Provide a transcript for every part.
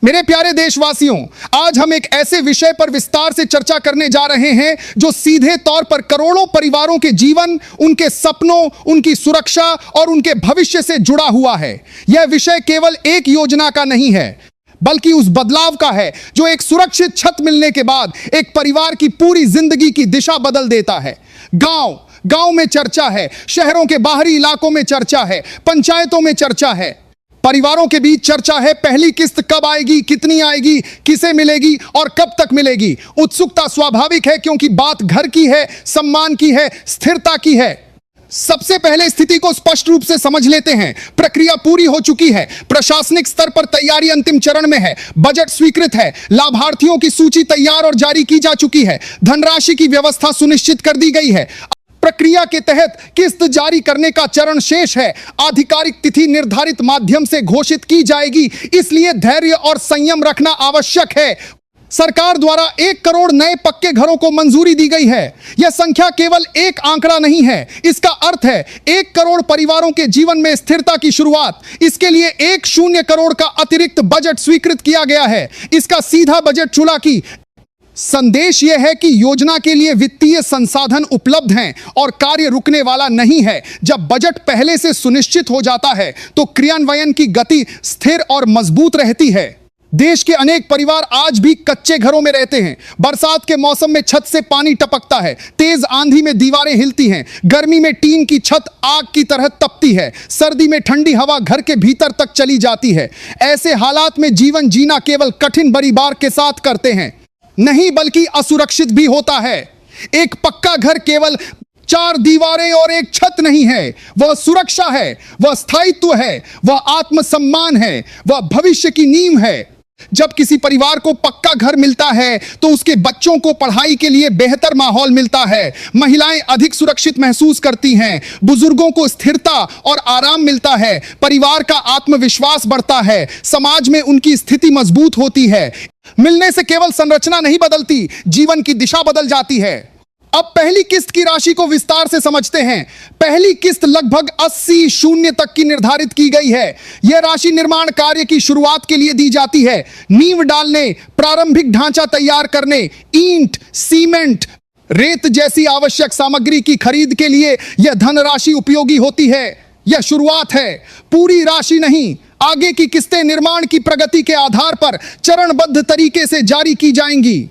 मेरे प्यारे देशवासियों, आज हम एक ऐसे विषय पर विस्तार से चर्चा करने जा रहे हैं जो सीधे तौर पर करोड़ों परिवारों के जीवन, उनके सपनों, उनकी सुरक्षा और उनके भविष्य से जुड़ा हुआ है। यह विषय केवल एक योजना का नहीं है, बल्कि उस बदलाव का है जो एक सुरक्षित छत मिलने के बाद एक परिवार की पूरी जिंदगी की दिशा बदल देता है। गांव में चर्चा है, शहरों के बाहरी इलाकों में चर्चा है, पंचायतों में चर्चा है, परिवारों के बीच चर्चा है। पहली किस्त कब आएगी, कितनी आएगी, किसे मिलेगी और कब तक मिलेगी। उत्सुकता स्वाभाविक है क्योंकि बात घर की है, सम्मान की है, स्थिरता की है। सबसे पहले स्थिति को स्पष्ट रूप से समझ लेते हैं। प्रक्रिया पूरी हो चुकी है, प्रशासनिक स्तर पर तैयारी अंतिम चरण में है, बजट स्वीकृत है, लाभार्थियों की सूची तैयार और जारी की जा चुकी है, धनराशि की व्यवस्था सुनिश्चित कर दी गई है। प्रक्रिया के तहत किस्त जारी करने का चरण शेष है। आधिकारिक तिथि निर्धारित माध्यम से घोषित की जाएगी, इसलिए धैर्य और संयम रखना आवश्यक है। सरकार द्वारा 1 करोड़ नए पक्के घरों को मंजूरी दी गई है। यह संख्या केवल एक आंकड़ा नहीं है, इसका अर्थ है 1 करोड़ परिवारों के जीवन में स्थिरता की शुरुआत। इसके लिए 1 करोड़ का अतिरिक्त बजट स्वीकृत किया गया है। इसका सीधा बजट चुला की संदेश यह है कि योजना के लिए वित्तीय संसाधन उपलब्ध हैं और कार्य रुकने वाला नहीं है। जब बजट पहले से सुनिश्चित हो जाता है तो क्रियान्वयन की गति स्थिर और मजबूत रहती है। देश के अनेक परिवार आज भी कच्चे घरों में रहते हैं। बरसात के मौसम में छत से पानी टपकता है, तेज आंधी में दीवारें हिलती हैं, गर्मी में टीन की छत आग की तरह तपती है, सर्दी में ठंडी हवा घर के भीतर तक चली जाती है। ऐसे हालात में जीवन जीना केवल कठिन परिवार के साथ करते हैं नहीं, बल्कि असुरक्षित भी होता है। एक पक्का घर केवल 4 दीवारें और एक छत नहीं है, वह सुरक्षा है, वह स्थायित्व है, वह आत्मसम्मान है, वह भविष्य की नींव है। जब किसी परिवार को पक्का घर मिलता है तो उसके बच्चों को पढ़ाई के लिए बेहतर माहौल मिलता है, महिलाएं अधिक सुरक्षित महसूस करती हैं, बुजुर्गों को स्थिरता और आराम मिलता है, परिवार का आत्मविश्वास बढ़ता है, समाज में उनकी स्थिति मजबूत होती है। मिलने से केवल संरचना नहीं बदलती, जीवन की दिशा बदल जाती है। अब पहली किस्त की राशि को विस्तार से समझते हैं। पहली किस्त लगभग 80 तक की निर्धारित की गई है। यह राशि निर्माण कार्य की शुरुआत के लिए दी जाती है। नींव डालने, प्रारंभिक ढांचा तैयार करने, ईंट, सीमेंट, रेत जैसी आवश्यक सामग्री की खरीद के लिए यह धनराशि उपयोगी होती है। यह शुरुआत है, पूरी राशि नहीं। आगे की किस्तें निर्माण की प्रगति के आधार पर चरणबद्ध तरीके से जारी की जाएंगी।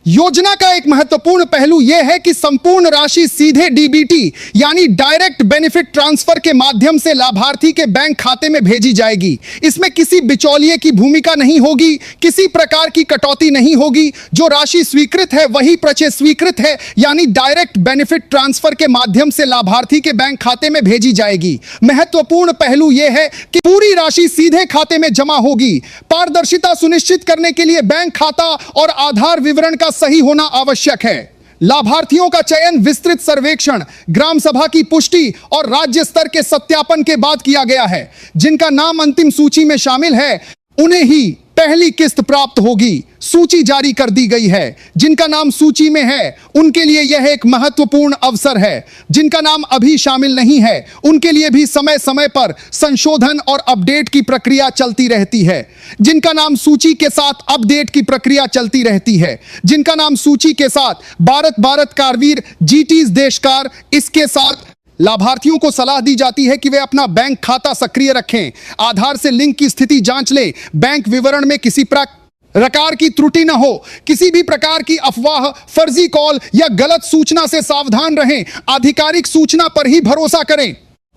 योजना का एक महत्वपूर्ण पहलू यह है कि संपूर्ण राशि सीधे डीबीटी यानी डायरेक्ट बेनिफिट ट्रांसफर के माध्यम से लाभार्थी के बैंक खाते में भेजी जाएगी। इसमें किसी बिचौलिए की भूमिका नहीं होगी, किसी प्रकार की कटौती नहीं होगी। जो राशि स्वीकृत है वही प्रचय स्वीकृत है, यानी डायरेक्ट बेनिफिट ट्रांसफर के माध्यम से लाभार्थी के बैंक खाते में भेजी जाएगी। महत्वपूर्ण पहलू यह है कि पूरी राशि सीधे खाते में जमा होगी। पारदर्शिता सुनिश्चित करने के लिए बैंक खाता और आधार विवरण का सही होना आवश्यक है। लाभार्थियों का चयन विस्तृत सर्वेक्षण, ग्राम सभा की पुष्टि और राज्य स्तर के सत्यापन के बाद किया गया है। जिनका नाम अंतिम सूची में शामिल है उन्हें ही पहली किस्त प्राप्त होगी। सूची जारी कर दी गई है। जिनका नाम सूची में है उनके लिए यह एक महत्वपूर्ण अवसर है। जिनका नाम अभी शामिल नहीं है उनके लिए भी समय समय पर संशोधन और अपडेट की प्रक्रिया चलती रहती है। जिनका नाम सूची के साथ अपडेट की प्रक्रिया चलती रहती है। जिनका नाम सूची के साथ भारत कारवीर जीटीज देशकार, इसके साथ लाभार्थियों को सलाह दी जाती है कि वे अपना बैंक खाता सक्रिय रखें, आधार से लिंक की स्थिति जांच लें, बैंक विवरण में किसी प्रकार की त्रुटि न हो, किसी भी प्रकार की अफवाह, फर्जी कॉल या गलत सूचना से सावधान रहें, आधिकारिक सूचना पर ही भरोसा करें।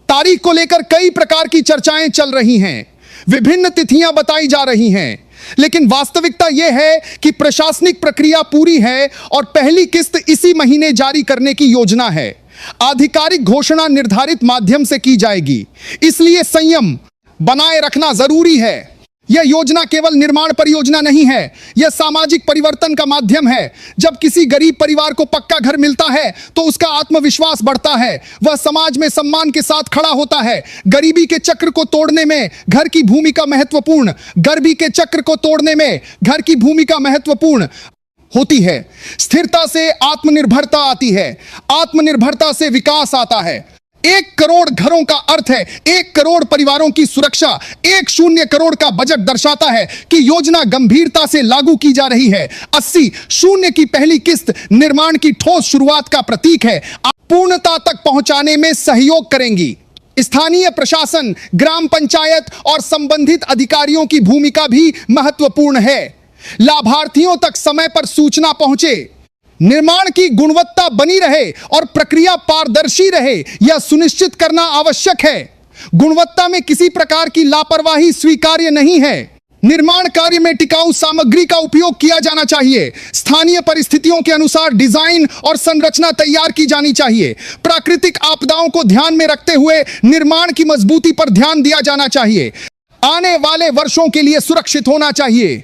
तारीख को लेकर कई प्रकार की चर्चाएं चल रही हैं, विभिन्न तिथियां बताई जा रही हैं, लेकिन वास्तविकता यह है कि प्रशासनिक प्रक्रिया पूरी है और पहली किस्त इसी महीने जारी करने की योजना है। आधिकारिक घोषणा निर्धारित माध्यम से की जाएगी, इसलिए संयम बनाए रखना जरूरी है। यह योजना केवल निर्माण परियोजना नहीं है, यह सामाजिक परिवर्तन का माध्यम है। जब किसी गरीब परिवार को पक्का घर मिलता है तो उसका आत्मविश्वास बढ़ता है, वह समाज में सम्मान के साथ खड़ा होता है। गरीबी के चक्र को तोड़ने में घर की भूमिका महत्वपूर्ण घर की भूमिका महत्वपूर्ण होती है। स्थिरता से आत्मनिर्भरता आती है, आत्मनिर्भरता से विकास आता है। 1 करोड़ घरों का अर्थ है 1 करोड़ परिवारों की सुरक्षा। 1 करोड़ का बजट दर्शाता है कि योजना गंभीरता से लागू की जा रही है। 80 शून्य की पहली किस्त निर्माण की ठोस शुरुआत का प्रतीक है। पूर्णता तक पहुंचाने में सहयोग करेंगी। स्थानीय प्रशासन, ग्राम पंचायत और संबंधित अधिकारियों की भूमिका भी महत्वपूर्ण है। लाभार्थियों तक समय पर सूचना पहुंचे, निर्माण की गुणवत्ता बनी रहे और प्रक्रिया पारदर्शी रहे, यह सुनिश्चित करना आवश्यक है। गुणवत्ता में किसी प्रकार की लापरवाही स्वीकार्य नहीं है। निर्माण कार्य में टिकाऊ सामग्री का उपयोग किया जाना चाहिए। स्थानीय परिस्थितियों के अनुसार डिजाइन और संरचना तैयार की जानी चाहिए। प्राकृतिक आपदाओं को ध्यान में रखते हुए निर्माण की मजबूती पर ध्यान दिया जाना चाहिए। आने वाले वर्षों के लिए सुरक्षित होना चाहिए।